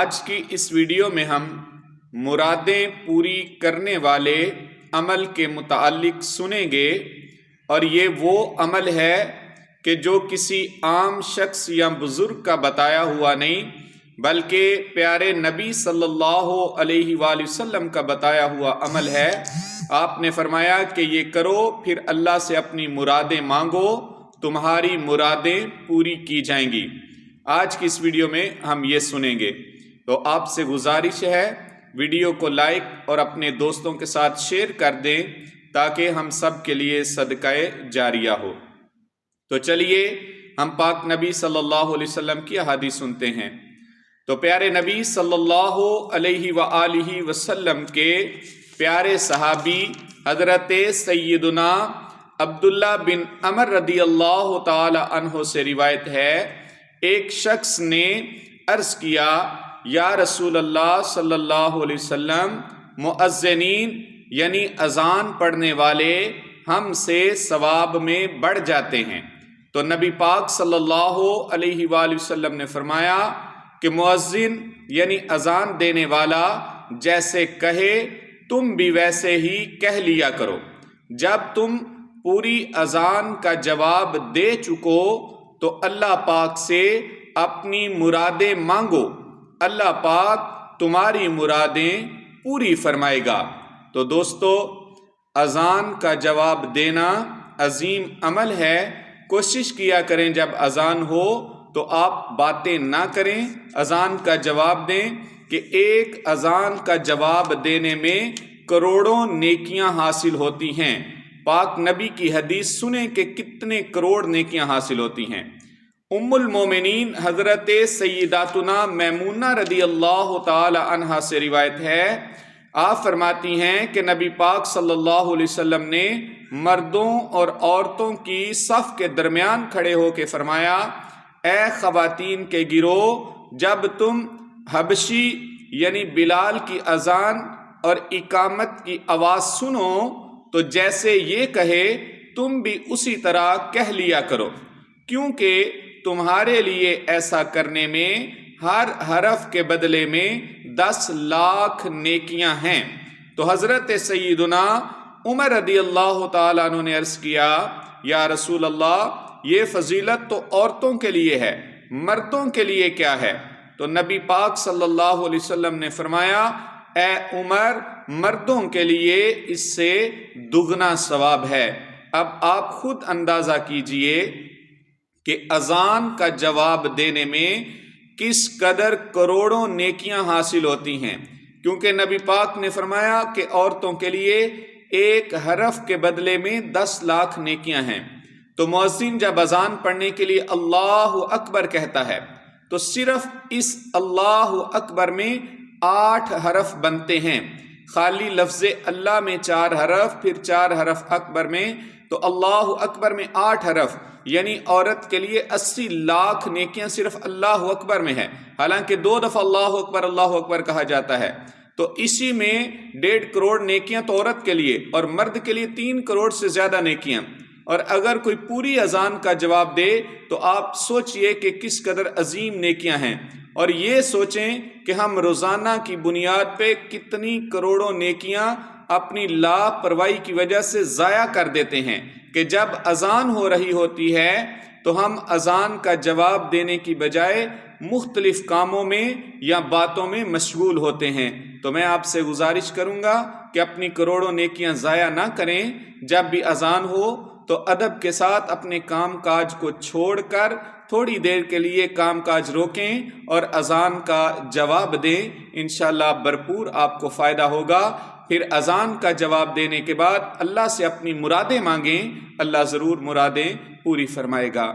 آج کی اس ویڈیو میں ہم مرادیں پوری کرنے والے عمل کے متعلق سنیں گے، اور یہ وہ عمل ہے کہ جو کسی عام شخص یا بزرگ کا بتایا ہوا نہیں بلکہ پیارے نبی صلی اللہ علیہ وآلہ وسلم کا بتایا ہوا عمل ہے۔ آپ نے فرمایا کہ یہ کرو، پھر اللہ سے اپنی مرادیں مانگو، تمہاری مرادیں پوری کی جائیں گی۔ آج کی اس ویڈیو میں ہم یہ سنیں گے، تو آپ سے گزارش ہے ویڈیو کو لائک اور اپنے دوستوں کے ساتھ شیئر کر دیں تاکہ ہم سب کے لیے صدقہ جاریہ ہو۔ تو چلیے ہم پاک نبی صلی اللہ علیہ وسلم کی احادیث سنتے ہیں۔ تو پیارے نبی صلی اللہ علیہ وآلہ وسلم کے پیارے صحابی حضرت سیدنا عبداللہ بن عمر رضی اللہ تعالی عنہ سے روایت ہے، ایک شخص نے عرض کیا، یا رسول اللہ صلی اللہ علیہ وسلم، مؤذنین یعنی اذان پڑھنے والے ہم سے ثواب میں بڑھ جاتے ہیں۔ تو نبی پاک صلی اللہ علیہ وآلہ وسلم نے فرمایا کہ مؤذن یعنی اذان دینے والا جیسے کہے تم بھی ویسے ہی کہہ لیا کرو۔ جب تم پوری اذان کا جواب دے چکو تو اللہ پاک سے اپنی مرادیں مانگو، اللہ پاک تمہاری مرادیں پوری فرمائے گا۔ تو دوستو، اذان کا جواب دینا عظیم عمل ہے۔ کوشش کیا کریں جب اذان ہو تو آپ باتیں نہ کریں، اذان کا جواب دیں، کہ ایک اذان کا جواب دینے میں کروڑوں نیکیاں حاصل ہوتی ہیں۔ پاک نبی کی حدیث سنیں کہ کتنے کروڑ نیکیاں حاصل ہوتی ہیں۔ ام المومنین حضرت سیداتنا میمونہ رضی اللہ تعالی عنہا سے روایت ہے، آپ فرماتی ہیں کہ نبی پاک صلی اللہ علیہ وسلم نے مردوں اور عورتوں کی صف کے درمیان کھڑے ہو کے فرمایا، اے خواتین کے گروہ، جب تم حبشی یعنی بلال کی اذان اور اقامت کی آواز سنو تو جیسے یہ کہے تم بھی اسی طرح کہہ لیا کرو، کیونکہ تمہارے لیے ایسا کرنے میں ہر حرف کے بدلے میں 10 لاکھ نیکیاں ہیں۔ تو حضرت سیدنا عمر رضی اللہ تعالیٰ عنہ نے عرض کیا، یا رسول اللہ، یہ فضیلت تو عورتوں کے لیے ہے، مردوں کے لیے کیا ہے؟ تو نبی پاک صلی اللہ علیہ وسلم نے فرمایا، اے عمر، مردوں کے لیے اس سے دگنا ثواب ہے۔ اب آپ خود اندازہ کیجئے کہ اذان کا جواب دینے میں کس قدر کروڑوں نیکیاں حاصل ہوتی ہیں، کیونکہ نبی پاک نے فرمایا کہ عورتوں کے لیے ایک حرف کے بدلے میں 10 لاکھ نیکیاں ہیں۔ تو مؤذن جب اذان پڑھنے کے لیے اللہ اکبر کہتا ہے تو صرف اس اللہ اکبر میں 8 حرف بنتے ہیں۔ خالی لفظ اللہ میں 4 حرف، پھر 4 حرف اکبر میں، تو اللہ اکبر میں 8 حرف، یعنی عورت کے لیے 80 لاکھ نیکیاں صرف اللہ اکبر میں ہے، حالانکہ 2 دفعہ اللہ اکبر کہا جاتا ہے۔ تو اسی میں 1.5 کروڑ نیکیاں تو عورت کے لیے، اور مرد کے لیے 3 کروڑ سے زیادہ نیکیاں۔ اور اگر کوئی پوری اذان کا جواب دے تو آپ سوچئے کہ کس قدر عظیم نیکیاں ہیں، اور یہ سوچیں کہ ہم روزانہ کی بنیاد پہ کتنی کروڑوں نیکیاں اپنی لاپرواہی کی وجہ سے ضائع کر دیتے ہیں، کہ جب اذان ہو رہی ہوتی ہے تو ہم اذان کا جواب دینے کی بجائے مختلف کاموں میں یا باتوں میں مشغول ہوتے ہیں۔ تو میں آپ سے گزارش کروں گا کہ اپنی کروڑوں نیکیاں ضائع نہ کریں۔ جب بھی اذان ہو تو ادب کے ساتھ اپنے کام کاج کو چھوڑ کر تھوڑی دیر کے لیے کام کاج روکیں اور اذان کا جواب دیں، انشاءاللہ بھرپور آپ کو فائدہ ہوگا۔ پھر اذان کا جواب دینے کے بعد اللہ سے اپنی مرادیں مانگیں، اللہ ضرور مرادیں پوری فرمائے گا۔